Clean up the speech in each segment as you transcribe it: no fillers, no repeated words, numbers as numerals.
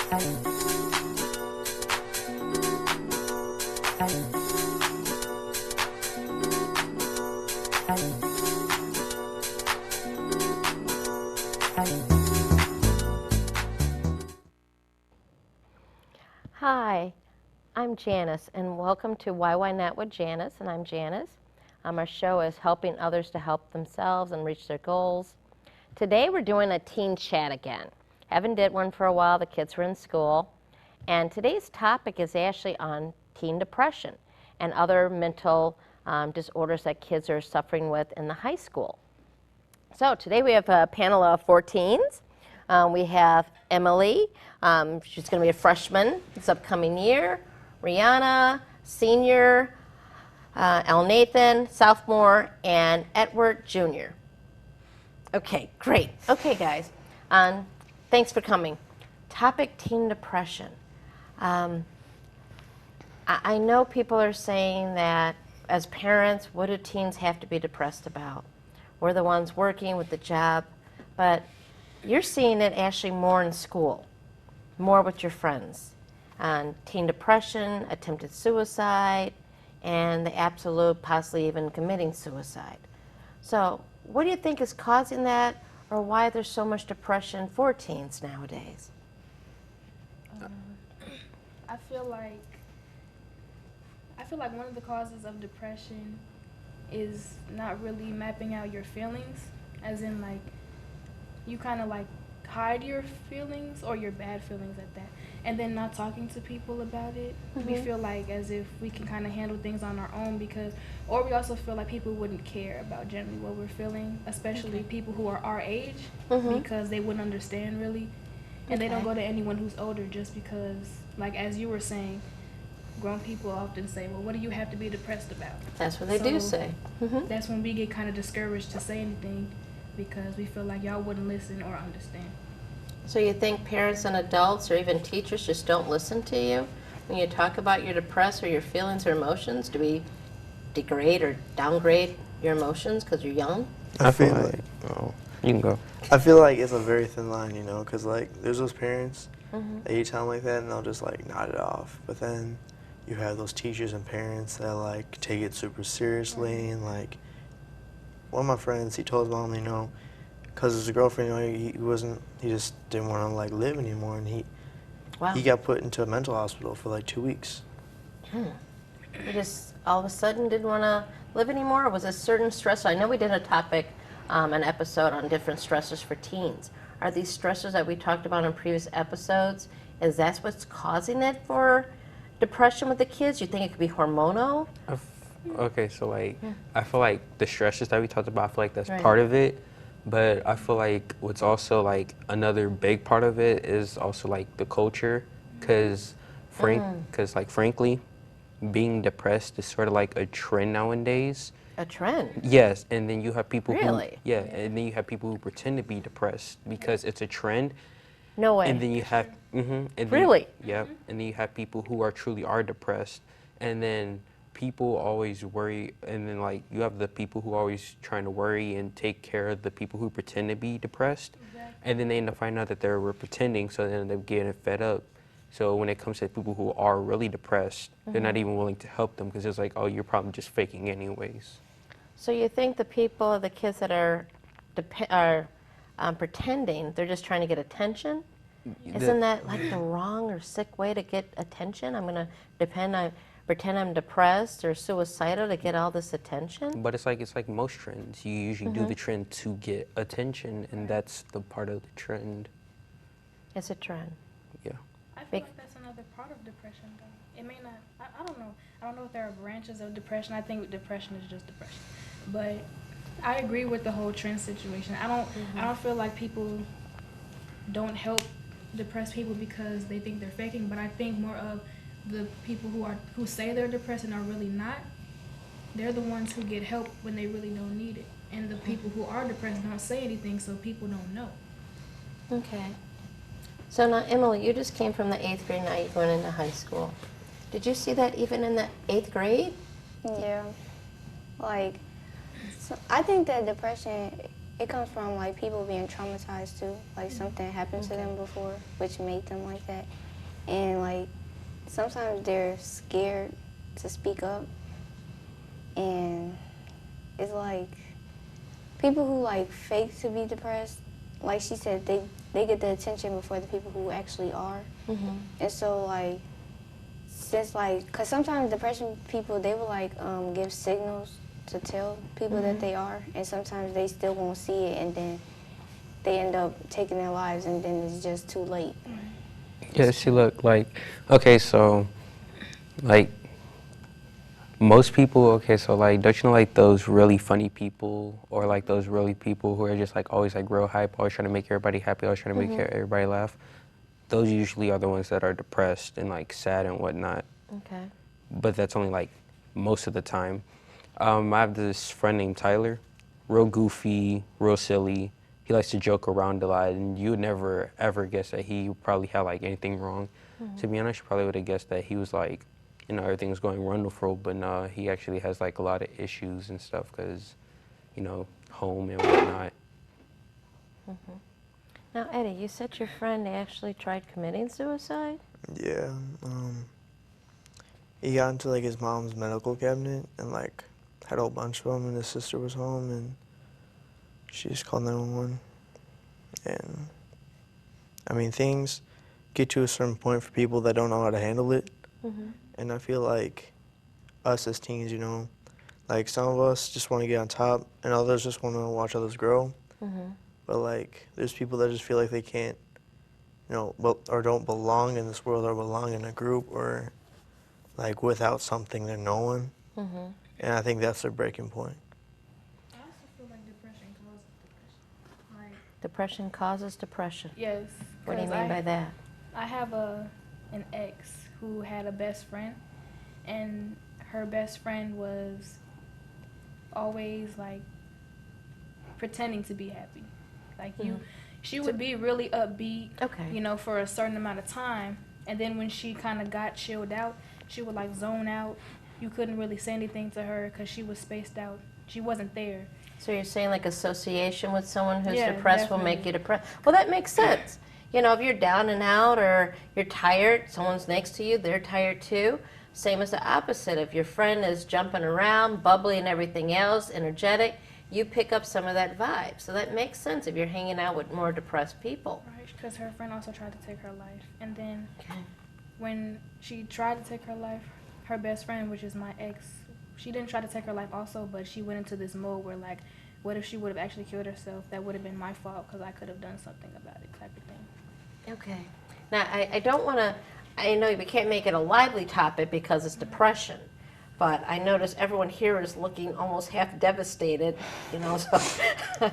Hi, I'm Janice, and welcome to Why Not with Janice, and I'm Janice. Our show is helping others to help themselves and reach their goals. Today we're doing a teen chat again. Haven't did one for a while, the kids were in school. And today's topic is actually on teen depression and other mental disorders that kids are suffering with in the high school. So today we have a panel of 4 teens. We have Emily, she's going to be a freshman this upcoming year. Rihanna, senior. Elnathan, sophomore, and Edward, junior. Okay, great. Okay, guys, thanks for coming. Topic, teen depression. I know people are saying that as parents, what do teens have to be depressed about? We're the ones working with the job, but you're seeing it actually more in school, more with your friends. Teen depression, attempted suicide, and the absolute possibly even committing suicide. So what do you think is causing that, or why there's so much depression for teens nowadays? I feel like one of the causes of depression is not really mapping out your feelings, as in like you kind of like hide your feelings or your bad feelings at that, and then not talking to people about it. We feel like as if we can kind of handle things on our own, or we also feel like people wouldn't care about generally what we're feeling, especially people who are our age, because they wouldn't understand really, and they don't go to anyone who's older just because, like as you were saying, grown people often say, well, what do you have to be depressed about? That's what they do say. That's when we get kind of discouraged to say anything, because we feel like y'all wouldn't listen or understand. So you think parents and adults or even teachers just don't listen to you when you talk about your depressed or your feelings or emotions? Do we degrade or downgrade your emotions because you're young? I feel like, you can go. I feel like it's a very thin line, you know, because like there's those parents that you tell them like that and they'll just like nod it off, but then you have those teachers and parents that like take it super seriously, and like one of my friends, he told his mom, you know, because his girlfriend, you know, he just didn't want to like live anymore, and he got put into a mental hospital for like 2 weeks. He just all of a sudden didn't want to live anymore? Or was a certain stress? I know we did a topic, an episode on different stressors for teens. Are these stressors that we talked about in previous episodes, is that what's causing it for depression with the kids? You think it could be hormonal? Okay, so like, I feel like the stresses that we talked about, I feel like that's part of it. But I feel like what's also like another big part of it is also like the culture, because frankly, being depressed is sort of like a trend nowadays. A trend? Yes, and then you have people Really? and then you have people who pretend to be depressed because it's a trend. No way. And then you have Really? And then you have people who are truly depressed, and then people always worry, and then like you have the people who are always trying to worry and take care of the people who pretend to be depressed, and then they end up finding out that they were pretending, so they end up getting fed up. So when it comes to people who are really depressed, they're not even willing to help them because it's like, oh, you're probably just faking anyways. So you think the people, the kids that are pretending, they're just trying to get attention? Isn't that like the wrong or sick way to get attention? I'm going to pretend I'm depressed or suicidal to get all this attention? But it's like most trends. You usually do the trend to get attention, and that's the part of the trend. It's a trend. Yeah. I feel like that's another part of depression, though. It may not, I don't know. I don't know if there are branches of depression. I think depression is just depression. But I agree with the whole trend situation. I don't feel like people don't help depressed people because they think they're faking, but I think more of the people who say they're depressed and are really not, they're the ones who get help when they really don't need it. And the people who are depressed don't say anything, so people don't know. Okay. So now, Emily, you just came from the 8th grade, now you're going into high school. Did you see that even in the 8th grade? Yeah. Like, so I think that depression it comes from like people being traumatized too. Like something happened to them before, which made them like that. And like sometimes they're scared to speak up. And it's like people who like fake to be depressed, like she said, they get the attention before the people who actually are. And so like, since like, cause sometimes depression people, they will like give signals to tell people that they are, and sometimes they still won't see it, and then they end up taking their lives, and then it's just too late. Yeah, see, look, like, okay, so, like, most people, okay, so, like, don't you know, like, those really funny people, or, like, those really people who are just, like, always, like, real hype, always trying to make everybody happy, always trying to make everybody laugh? Those usually are the ones that are depressed and, like, sad and whatnot. Okay. But that's only, like, most of the time. I have this friend named Tyler, real goofy, real silly. He likes to joke around a lot, and you would never, ever guess that he probably had, like, anything wrong. To be honest, you probably would have guessed that he was, like, you know, everything was going wonderful, but no, he actually has, like, a lot of issues and stuff because, you know, home and whatnot. Now, Eddie, you said your friend actually tried committing suicide? Yeah. He got into like his mom's medical cabinet and like had a whole bunch of them, and his sister was home, and she just called 911. And I mean, things get to a certain point for people that don't know how to handle it. And I feel like us as teens, you know, like some of us just want to get on top, and others just want to watch others grow. But like, there's people that just feel like they can't, you know, or don't belong in this world, or belong in a group, or like without something they're no one. And I think that's their breaking point. I also feel like depression causes depression. Like, Depression causes depression. yes. What do you 'cause mean by that? I have an ex who had a best friend, and her best friend was always like pretending to be happy. Like she would be really upbeat, Okay. you know, for a certain amount of time, and then when she kind of got chilled out, she would like zone out. You couldn't really say anything to her because she was spaced out. She wasn't there. So you're saying like association with someone who's Yeah, depressed will make definitely. you depressed? Well, that makes sense. You know, if you're down and out or you're tired, someone's next to you, they're tired too. Same as the opposite. If your friend is jumping around, bubbly and everything else, energetic, you pick up some of that vibe. So that makes sense if you're hanging out with more depressed people. Right, because her friend also tried to take her life. And then when she tried to take her life, her best friend, which is my ex, she didn't try to take her life also, but she went into this mode where like, what if she would have actually killed herself? That would have been my fault because I could have done something about it, type of thing. Okay. Now, I don't want to, I know we can't make it a lively topic because it's depression, but I notice everyone here is looking almost half devastated, you know, so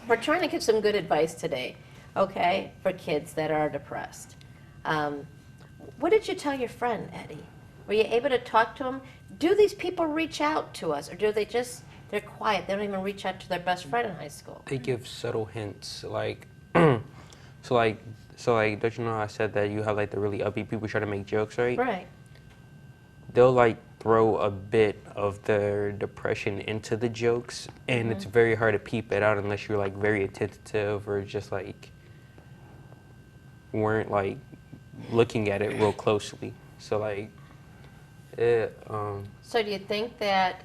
we're trying to give some good advice today, okay, for kids that are depressed. What did you tell your friend, Eddie? Were you able to talk to him? Do these people reach out to us, or do they just, they're quiet, they don't even reach out to their best friend in high school? They give subtle hints, like, so like, don't you know I said that you have like the really upbeat people try to make jokes, right? Right. They'll like throw a bit of their depression into the jokes, and it's very hard to peep it out unless you're like very attentive or just like weren't like looking at it real closely. So like, So do you think that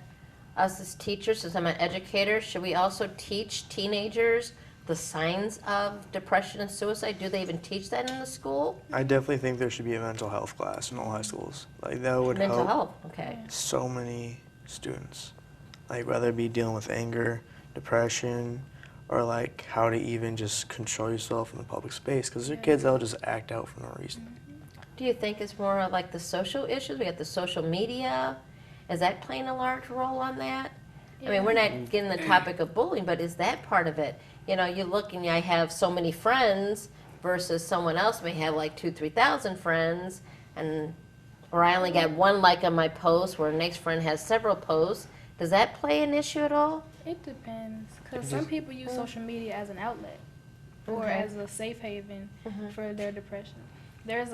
us as teachers, as I'm an educator, should we also teach teenagers the signs of depression and suicide? Do they even teach that in the school? I definitely think there should be a mental health class in all high schools. Like that would Mental help health, okay. so many students. Like whether it be dealing with anger, depression, or like how to even just control yourself in the public space. Because there are kids that'll just act out for no reason. Do you think it's more of like the social issues? We got the social media. Is that playing a large role on that? I mean, we're not getting the topic of bullying, but is that part of it? You know, you look and I have so many friends versus someone else may have like 2,000, 3,000 friends, and or I only got one like on my post, where the next friend has several posts. Does that play an issue at all? It depends, because some people use social media as an outlet or Okay. as a safe haven for their depression. There's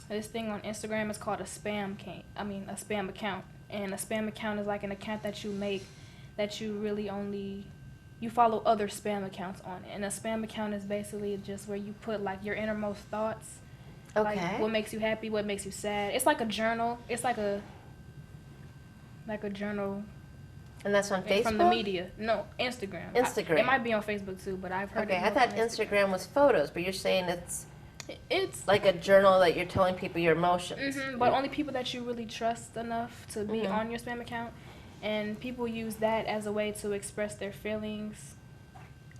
this thing on Instagram. It's called a spam account, and a spam account is like an account that you make that you really only you follow other spam accounts on it. And a spam account is basically just where you put like your innermost thoughts. Okay. Like what makes you happy, what makes you sad. It's like a journal. It's like a journal And that's on Facebook? from the media. No, Instagram. Instagram. It might be on Facebook too, but I've heard Okay, it I more thought from Instagram was photos, but you're saying it's It's like a journal that you're telling people your emotions. but only people that you really trust enough to be Mhm. on your spam account. And people use that as a way to express their feelings,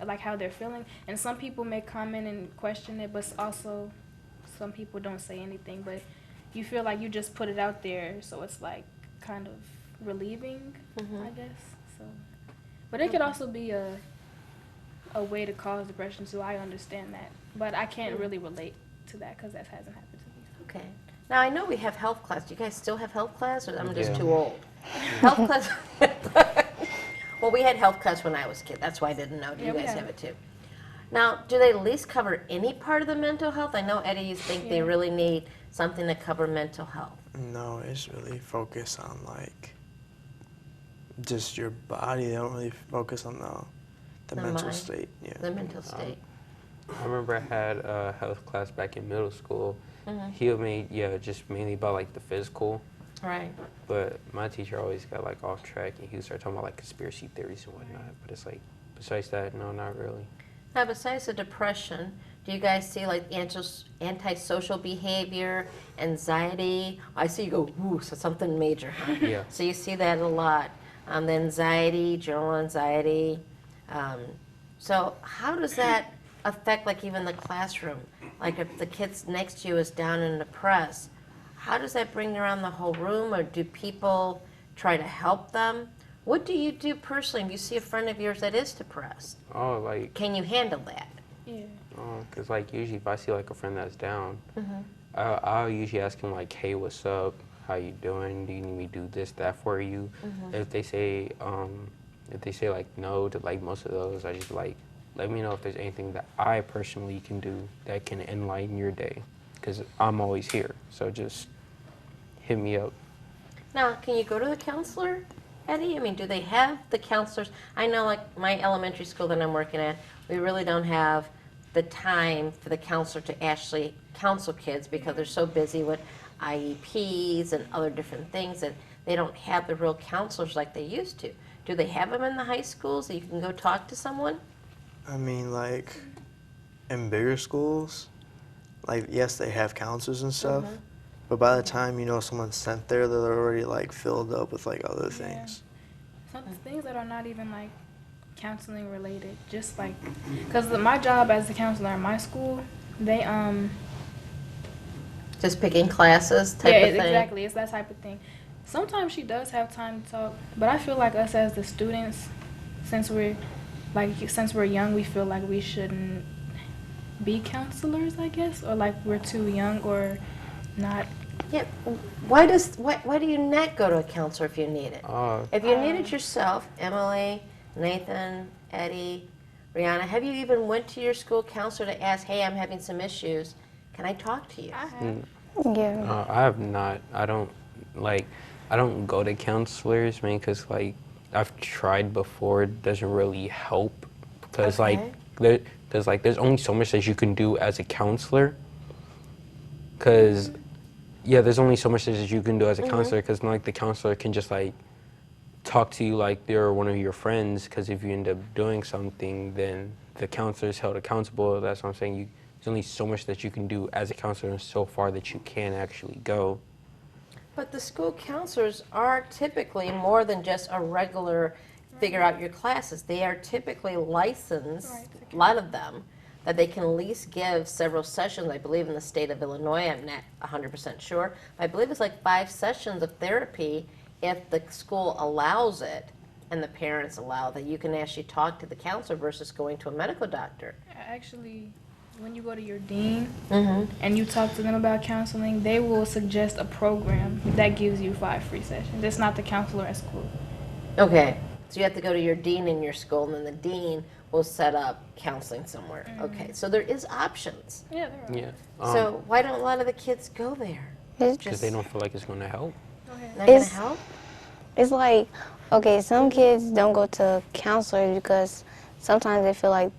like how they're feeling. And some people may comment and question it, but also some people don't say anything. But you feel like you just put it out there, so it's like kind of relieving, I guess. So, but it could also be a way to cause depression too. I understand that, but I can't really relate to that because that hasn't happened to me. Okay. Now, I know we have health class. Do you guys still have health class, or I'm just Yeah. too old? Health class. Well, we had health class when I was a kid. That's why I didn't know. Do Yeah, you we guys had have it. it too? Now, do they at least cover any part of the mental health? I know, Eddie, you think they Yeah. really need something to cover mental health. No, it's really focused on like just your body. They don't really focus on the The mental mind. state. Yeah. The mental state. I remember I had a health class back in middle school. Mhm. He made, just mainly about like the physical, Right. but my teacher always got like off track and he would start talking about like conspiracy theories and whatnot. But it's like, besides that, no, not really. Now, besides the depression, do you guys see like antisocial behavior, anxiety? I see you go, ooh, so something major, huh? Yeah. So you see that a lot. The anxiety, general anxiety. So how does that affect like even the classroom? Like if the kids next to you is down and depressed, how does that bring around the whole room, or do people try to help them? What do you do personally if you see a friend of yours that is depressed? Oh, like, Can you handle that? Yeah. because like usually if I see like a friend that's down, I'll usually ask him like, hey, what's up? How you doing? Do you need me to do this, that for you? If they say like no to like most of those, I just like, let me know if there's anything that I personally can do that can enlighten your day, because I'm always here. So just hit me up. Now, can you go to the counselor, Eddie? I mean, do they have the counselors? I know, like, my elementary school that I'm working at, we really don't have the time for the counselor to actually counsel kids because they're so busy with IEPs and other different things that they don't have the real counselors like they used to. Do they have them in the high schools that you can go talk to someone? I mean, like in bigger schools, like yes, they have counselors and stuff, but by the time someone's sent there, they're already like filled up with like other things. Some things that are not even like counseling related, just like, because my job as a counselor in my school, they Just picking classes type yeah, of thing? exactly, it's that type of thing. Sometimes she does have time to talk, but I feel like us as the students, since we're young, we feel like we shouldn't be counselors, I guess, or like we're too young or not. Yeah. Why do you not go to a counselor if you need it? If you need it yourself, Emily, Nathan, Eddie, Rihanna, have you even went to your school counselor to ask, hey, I'm having some issues, can I talk to you? I have. Yeah. I have not. I don't go to counselors, man, because like I've tried before. It doesn't really help because Okay. there's only so much that you can do as a counselor. Because there's only so much that you can do as a counselor. Because like the counselor can just like talk to you like they're one of your friends. Because if you end up doing something, then the counselor is held accountable. That's what I'm saying. There's only so much that you can do as a counselor, and so far that you can actually go. But the school counselors are typically more than just a regular figure out your classes. They are typically licensed, Right. a lot of them, that they can at least give several sessions. I believe in the state of Illinois, I'm not 100% sure, but I believe it's like 5 sessions of therapy if the school allows it and the parents allow that you can actually talk to the counselor versus going to a medical doctor. Actually, when you go to your dean Mm-hmm. and you talk to them about counseling, they will suggest a program that gives you 5 free sessions. It's not the counselor at school. Okay, so you have to go to your dean in your school, and then the dean will set up counseling somewhere. Okay, so there is options. Yeah, there are. Yeah. So why don't a lot of the kids go there? Because they don't feel like it's going to help. Go ahead. Not gonna It's- help? It's like, okay, some kids don't go to counselors because sometimes they feel like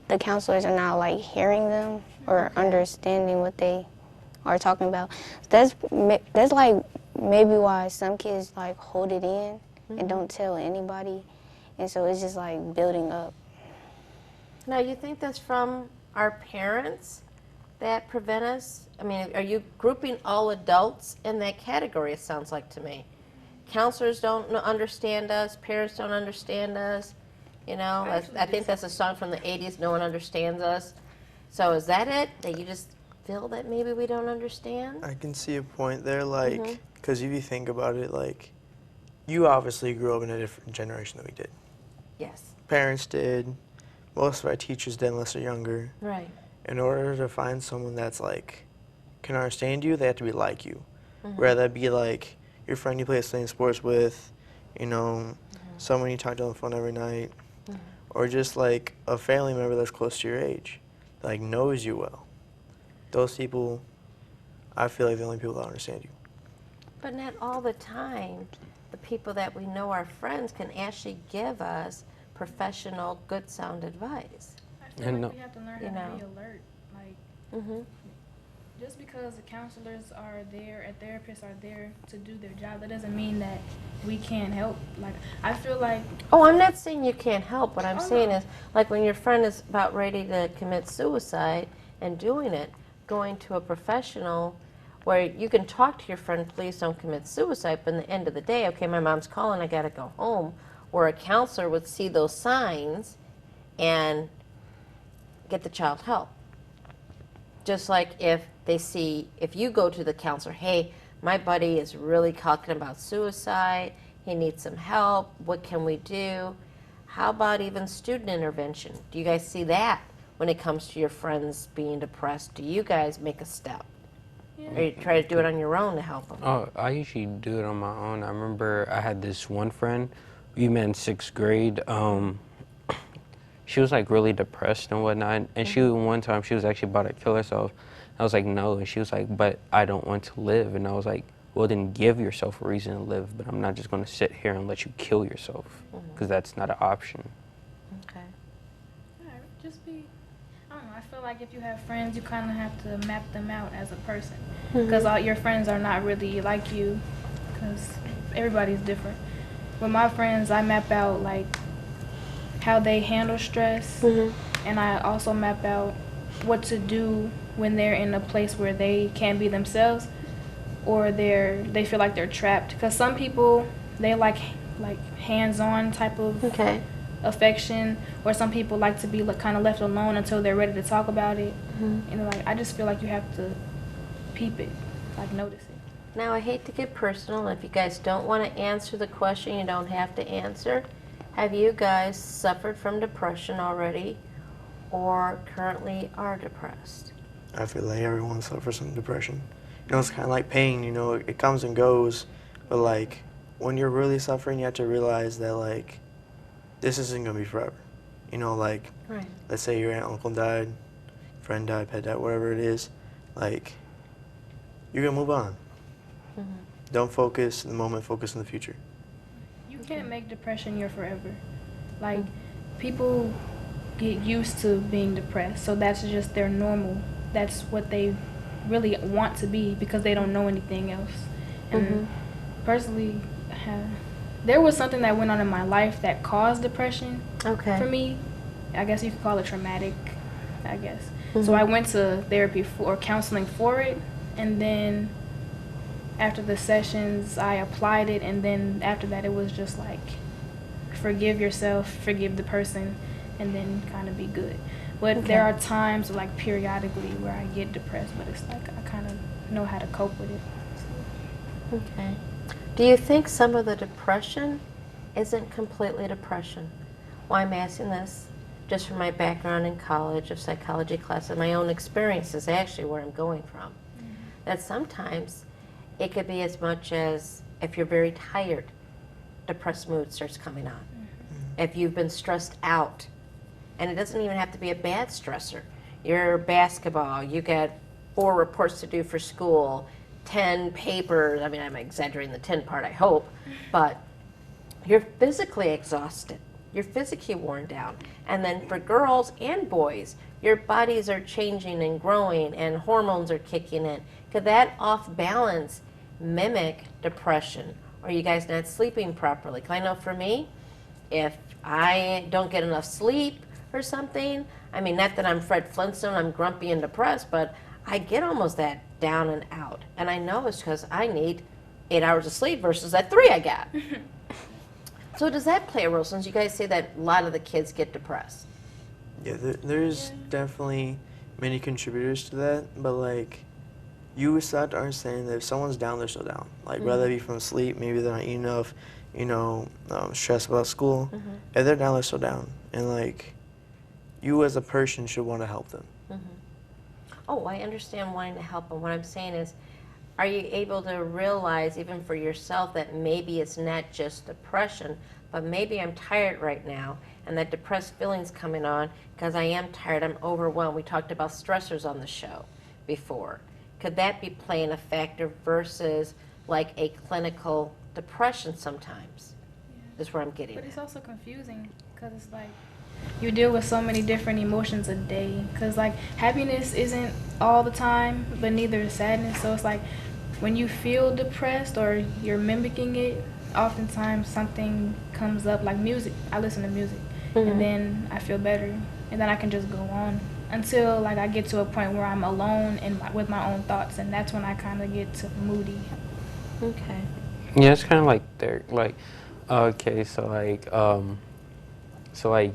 the counselors are not like hearing them or understanding what they are talking about. That's like maybe why some kids like hold it in and don't tell anybody, and so it's just like building up. Now, you think that's from our parents that prevent us? I mean, are you grouping all adults in that category, it sounds like to me? Counselors don't understand us, parents don't understand us, you know? I think that's a song from the 80s, No One Understands Us. So is that it, that you just feel that maybe we don't understand? I can see a point there, like, because if you think about it, like, you obviously grew up in a different generation than we did. Yes. Parents did, most of our teachers did unless they're younger. Right. In order to find someone that's like, can understand you, they have to be like you. Whether that be like your friend you play playing sports with, you know, someone you talk to on the phone every night, or just like a family member that's close to your age, like knows you well. Those people, I feel like the only people that understand you. But not all the time. The people that we know are friends can actually give us professional, good sound advice. I feel like we have to learn how to be alert. Like, just because the counselors are there and therapists are there to do their job, that doesn't mean that we can't help. Like, I feel like... Oh, I'm not saying you can't help. What I'm saying is, like when your friend is about ready to commit suicide and doing it, going to a professional where you can talk to your friend, please don't commit suicide, but in the end of the day, okay, my mom's calling, I got to go home, where a counselor would see those signs and get the child help. Just like if they see, if you go to the counselor, hey, my buddy is really talking about suicide, he needs some help, what can we do? How about even student intervention? Do you guys see that when it comes to your friends being depressed? Do you guys make a step? Or you try to do it on your own to help them? Oh, I usually do it on my own. I remember I had this one friend, we met in 6th grade. She was like really depressed and whatnot, and one time she was actually about to kill herself. I was like, no, and she was like, but I don't want to live. And I was like, well, then give yourself a reason to live, but I'm not just going to sit here and let you kill yourself, because that's not an option. Okay. Yeah, just be... I don't know, I feel like if you have friends, you kind of have to map them out as a person. Because all your friends are not really like you, because everybody's different. With my friends, I map out, like, how they handle stress, and I also map out what to do when they're in a place where they can't be themselves, or they feel like they're trapped. Because some people, they like hands-on type of affection, or some people like to be kind of left alone until they're ready to talk about it. And like, I just feel like you have to peep it, like notice it. Now, I hate to get personal. If you guys don't want to answer the question, you don't have to answer. Have you guys suffered from depression already, or currently are depressed? I feel like everyone suffers from depression. You know, it's kind of like pain, you know, it comes and goes, but like, when you're really suffering, you have to realize that like, this isn't gonna be forever. You know, like, let's say your aunt, uncle died, friend died, pet died, whatever it is, like, you're gonna move on. Don't focus in the moment, focus in the future. You can't make depression your forever. Like, people get used to being depressed, so that's just their normal. That's what they really want to be, because they don't know anything else. And personally, there was something that went on in my life that caused depression for me. I guess you could call it traumatic, I guess. So I went to therapy or counseling for it, and then after the sessions, I applied it, and then after that, it was just like, forgive yourself, forgive the person, and then kind of be good. But there are times, like periodically, where I get depressed, but it's like I kind of know how to cope with it. So. Okay. Do you think some of the depression isn't completely depression? Why I'm asking this, just from my background in college of psychology class and my own experiences, actually, where I'm going from, that sometimes it could be as much as if you're very tired, depressed mood starts coming on. If you've been stressed out, and it doesn't even have to be a bad stressor. You're basketball, you got 4 reports to do for school, 10 papers, I mean, I'm exaggerating the 10 part, I hope, but you're physically exhausted. you're physically worn down. And then for girls and boys, your bodies are changing and growing and hormones are kicking in. Could that off balance mimic depression? Are you guys not sleeping properly? 'Cause I know for me, if I don't get enough sleep or something, I mean, not that I'm Fred Flintstone, I'm grumpy and depressed, but I get almost that down and out. And I know it's because I need 8 hours of sleep versus that 3 I got. So does that play a role, since you guys say that a lot of the kids get depressed? Yeah, there's definitely many contributors to that, but like, you start to understand that if someone's down, they're still down. Like, whether it be from sleep, maybe they're not eating enough, stressed about school. If they're down, they're still down. And like, you as a person should want to help them. Oh, I understand wanting to help them. What I'm saying is, are you able to realize, even for yourself, that maybe it's not just depression, but maybe I'm tired right now, and that depressed feeling's coming on because I am tired, I'm overwhelmed. We talked about stressors on the show before. Could that be playing a factor versus like a clinical depression sometimes? Is where I'm getting But at. it's also confusing because it's like you deal with so many different emotions a day. Because like happiness isn't all the time, but neither is sadness. So it's like when you feel depressed or you're mimicking it, oftentimes something comes up like music. I listen to music and then I feel better, and then I can just go on until like I get to a point where I'm alone and with my own thoughts, and that's when I kind of get to moody. Okay. Yeah, it's kind of like they're like, okay, so like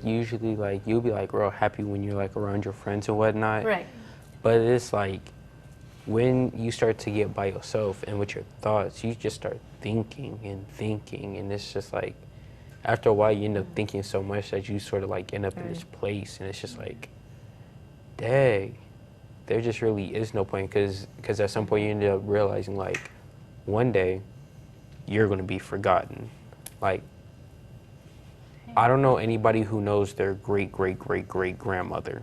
usually like you'll be like real happy when you're like around your friends and whatnot. Right. But it's like when you start to get by yourself and with your thoughts, you just start thinking, and it's just like after a while you end up thinking so much that you sort of like end up in this place, and it's just like, dang, there just really is no point, because at some point you end up realizing like one day you're going to be forgotten. Like, I don't know anybody who knows their great-great-great-great-grandmother.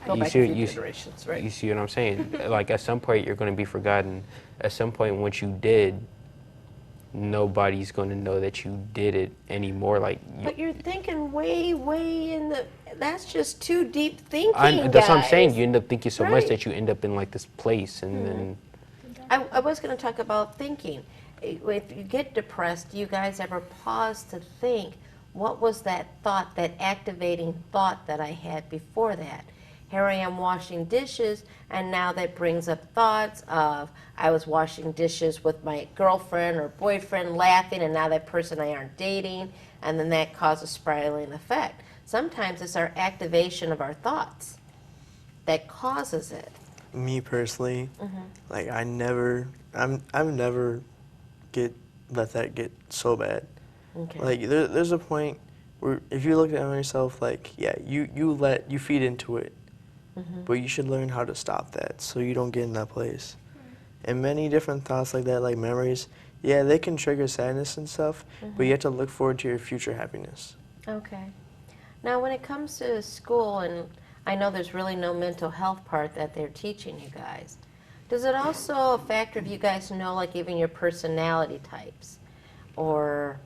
Go back a few generations, right? You see what I'm saying? Like, at some point, you're going to be forgotten. At some point, once you did, nobody's going to know that you did it anymore. Like, But you're thinking way, way in the. That's just too deep thinking, that's what I'm guys. saying. You end up thinking so much Right. that you end up in like this place, and then I was going to talk about thinking. If you get depressed, do you guys ever pause to think, what was that thought, that activating thought that I had before that? Here I am washing dishes, and now that brings up thoughts of I was washing dishes with my girlfriend or boyfriend laughing, and now that person I aren't dating, and then that causes a spiraling effect. Sometimes it's our activation of our thoughts that causes it. Me personally, like I've never let that get so bad. Okay. Like there's a point where if you look at yourself, like you feed into it, but you should learn how to stop that so you don't get in that place. And many different thoughts like that, like memories, yeah, they can trigger sadness and stuff, but you have to look forward to your future happiness. Okay. Now, when it comes to school, and I know there's really no mental health part that they're teaching you guys, does it also a factor if you guys know, like, even your personality types or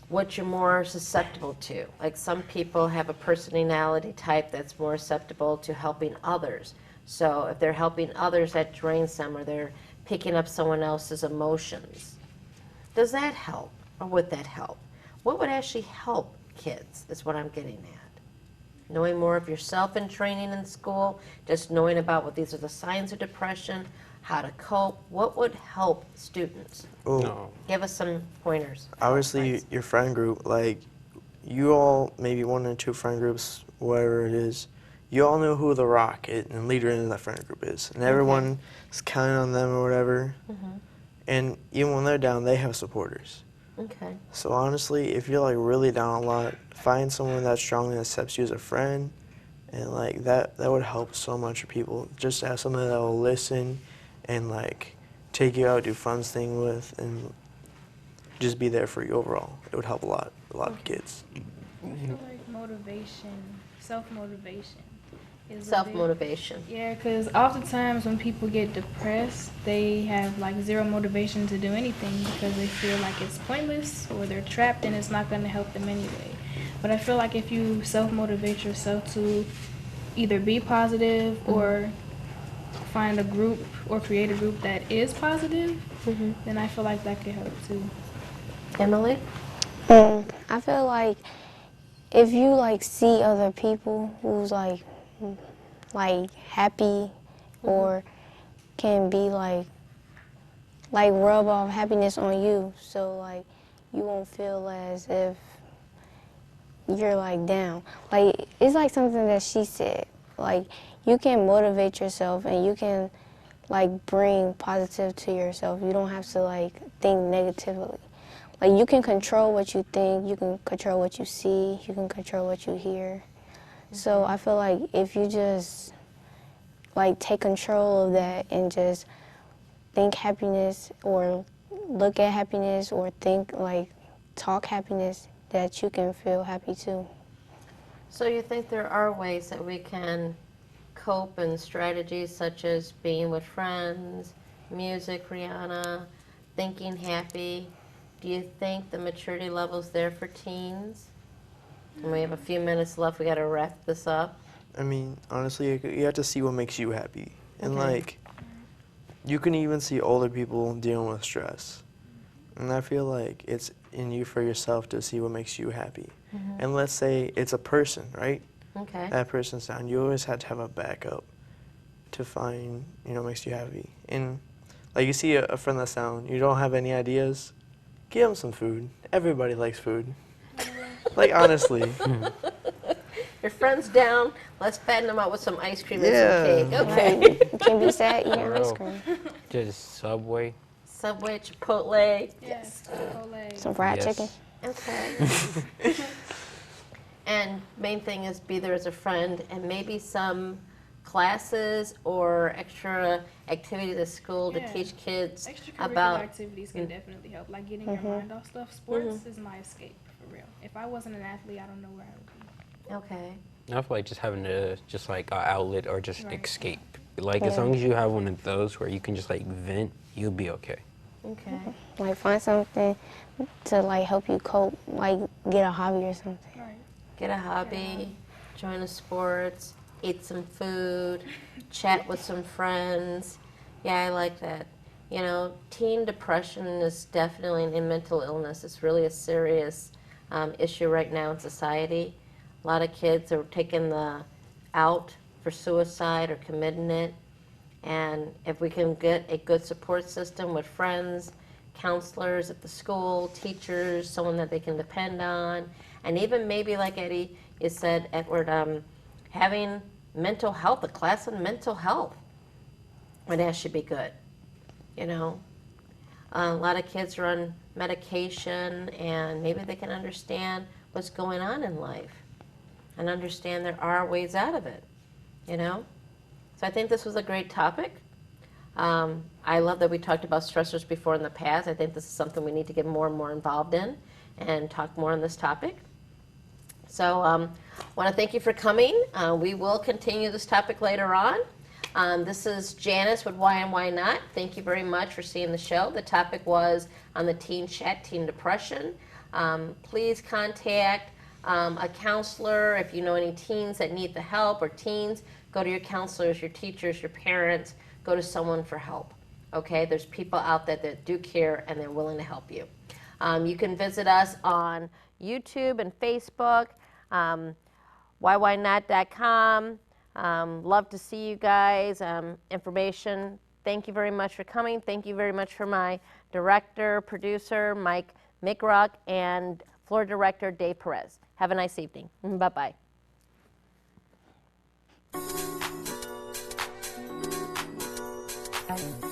what you're more susceptible to? Like, some people have a personality type that's more susceptible to helping others. So if they're helping others, that drains them, or they're picking up someone else's emotions. Does that help, or would that help? What would actually help kids is what I'm getting at. Knowing more of yourself in training in school, just knowing about what these are the signs of depression, how to cope, what would help students? Oh, no. Give us some pointers. obviously your friend group, like you all, maybe 1 or 2 friend groups, whatever it is, you all know who the rock and leader in that friend group is, and everyone is counting on them or whatever. And even when they're down, they have supporters. Okay. So honestly, if you're like really down a lot, find someone that strongly accepts you as a friend, and like that would help so much for people. Just to have someone that will listen and like take you out, do fun things with, and just be there for you overall. It would help a lot of kids. I feel like motivation, self-motivation is a big- Self-motivation. Yeah, because oftentimes when people get depressed, they have like zero motivation to do anything because they feel like it's pointless or they're trapped and it's not going to help them anyway. But I feel like if you self-motivate yourself to either be positive or find a group or create a group that is positive, then I feel like that could help too. Emily? I feel like if you like see other people who's like happy or can be like rub off happiness on you, so like you won't feel as if you're like down. Like it's like something that she said. Like you can motivate yourself and you can like bring positive to yourself. You don't have to like think negatively. Like you can control what you think, you can control what you see, you can control what you hear. So I feel like if you just like take control of that and just think happiness or look at happiness or think like talk happiness, that you can feel happy too. So you think there are ways that we can cope and strategies such as being with friends, music, Rihanna, thinking happy. Do you think the maturity level's there for teens? And we have a few minutes left. We got to wrap this up. I mean, honestly, you have to see what makes you happy. And Okay. like, you can even see older people dealing with stress. And I feel like it's in you for yourself to see what makes you happy. And let's say it's a person, right? Okay. That person's down. You always have to have a backup to find, makes you happy. And like you see a friend that's down, you don't have any ideas, give them some food. Everybody likes food. Like honestly. Your friend's down. Let's fatten them out with some ice cream Yeah. and some cake. Okay. You can be sad eating For ice real. cream. Just Subway. Subway, Chipotle. Yes. Chipotle. Some fried Yes. chicken. Okay. And main thing is be there as a friend, and maybe some classes or extra activities at school to Yeah. teach kids Extracurricular about. activities can definitely help. Like getting your mind off stuff. Sports is my escape, for real. If I wasn't an athlete, I don't know where I would be. Okay. I feel like just having just like an outlet or just Right. escape. Like as long as you have one of those where you can just like vent, you'll be okay. Okay. Like find something to like help you cope, like get a hobby or something. Right. Get a hobby, join the sports, eat some food, chat with some friends. Yeah, I like that. You know, teen depression is definitely an mental illness. It's really a serious issue right now in society. A lot of kids are taking the out for suicide or committing it. And if we can get a good support system with friends, counselors at the school, teachers, someone that they can depend on, and even maybe like Eddie, you said, Edward, having mental health, a class on mental health, and that should be good, you know. A lot of kids are on medication, and maybe they can understand what's going on in life and understand there are ways out of it, you know. So I think this was a great topic. I love that we talked about stressors before in the past. I think this is something we need to get more and more involved in and talk more on this topic. So I want to thank you for coming. We will continue this topic later on. This is Janice with Why and Why Not. Thank you very much for seeing the show. The topic was on the teen chat, teen depression. Please contact a counselor if you know any teens that need the help, or teens. Go to your counselors, your teachers, your parents. Go to someone for help. Okay, there's people out there that do care and they're willing to help you. You can visit us on YouTube and Facebook, whynot.com. Love to see you guys. Information. Thank you very much for coming. Thank you very much for my director, producer, Mike Mickrock, and floor director, Dave Perez. Have a nice evening. Bye-bye. Bye.